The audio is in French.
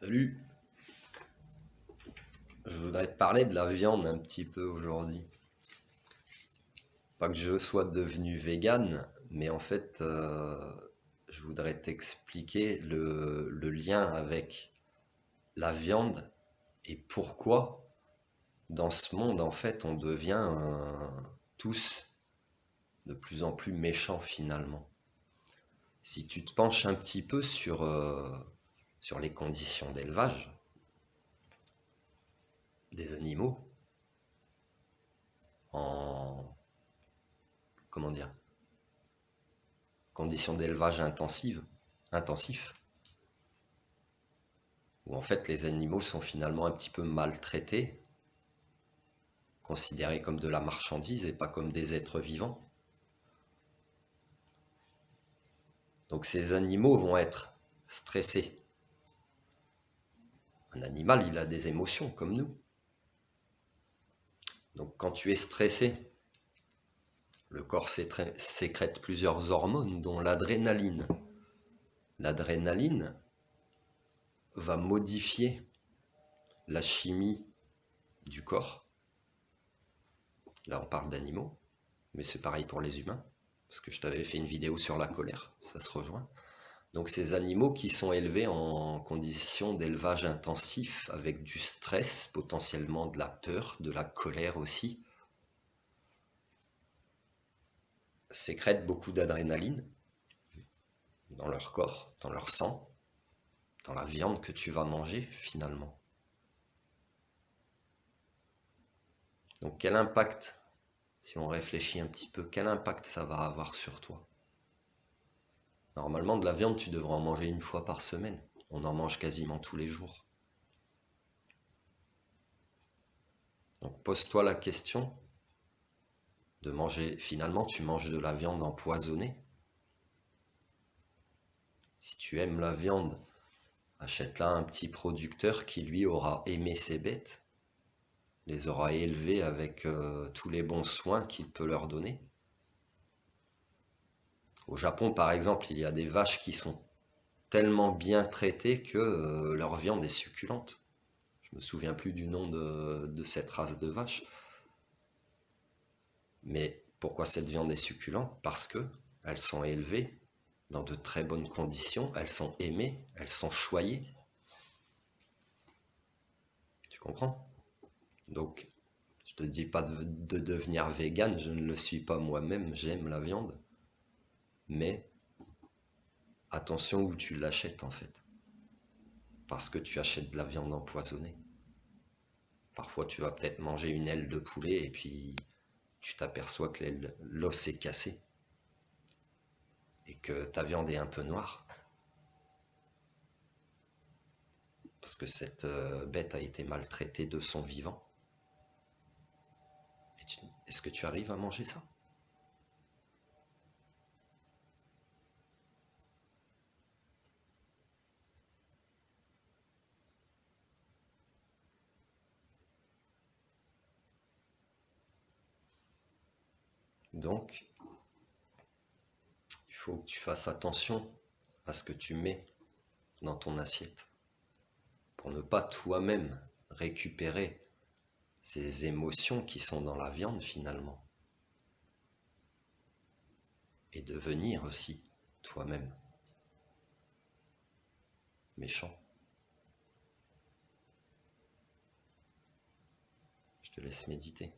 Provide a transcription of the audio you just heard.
Salut, je voudrais te parler de la viande un petit peu aujourd'hui. Pas que je sois devenu vegan, mais en fait, je voudrais t'expliquer le lien avec la viande et pourquoi dans ce monde, en fait, on devient tous de plus en plus méchants finalement. Si tu te penches un petit peu sur les conditions d'élevage des animaux, en, comment dire, conditions d'élevage intensif, où en fait les animaux sont finalement un petit peu maltraités, considérés comme de la marchandise et pas comme des êtres vivants. Donc ces animaux vont être stressés. Un animal, il a des émotions comme nous. Donc quand tu es stressé, le corps sécrète plusieurs hormones, dont l'adrénaline. L'adrénaline va modifier la chimie du corps. Là, on parle d'animaux, mais c'est pareil pour les humains, parce que je t'avais fait une vidéo sur la colère, ça se rejoint. Donc ces animaux qui sont élevés en conditions d'élevage intensif, avec du stress, potentiellement de la peur, de la colère aussi, sécrètent beaucoup d'adrénaline dans leur corps, dans leur sang, dans la viande que tu vas manger finalement. Donc quel impact, si on réfléchit un petit peu, quel impact ça va avoir sur toi? Normalement, de la viande, tu devrais en manger une fois par semaine. On en mange quasiment tous les jours. Donc pose-toi la question de manger, finalement tu manges de la viande empoisonnée. Si tu aimes la viande, achète-la à un petit producteur qui lui aura aimé ses bêtes, les aura élevées avec tous les bons soins qu'il peut leur donner. Au Japon par exemple, il y a des vaches qui sont tellement bien traitées que leur viande est succulente. Je me souviens plus du nom de cette race de vache. Mais pourquoi cette viande est succulente? Parce que elles sont élevées dans de très bonnes conditions, elles sont aimées, elles sont choyées. Tu comprends? Donc, je te dis pas de devenir vegan, je ne le suis pas moi-même, j'aime la viande. Mais attention où tu l'achètes en fait. Parce que tu achètes de la viande empoisonnée. Parfois tu vas peut-être manger une aile de poulet et puis tu t'aperçois que l'os est cassé. Et que ta viande est un peu noire. Parce que cette bête a été maltraitée de son vivant. Est-ce que tu arrives à manger ça? Donc, il faut que tu fasses attention à ce que tu mets dans ton assiette pour ne pas toi-même récupérer ces émotions qui sont dans la viande finalement et devenir aussi toi-même méchant. Je te laisse méditer.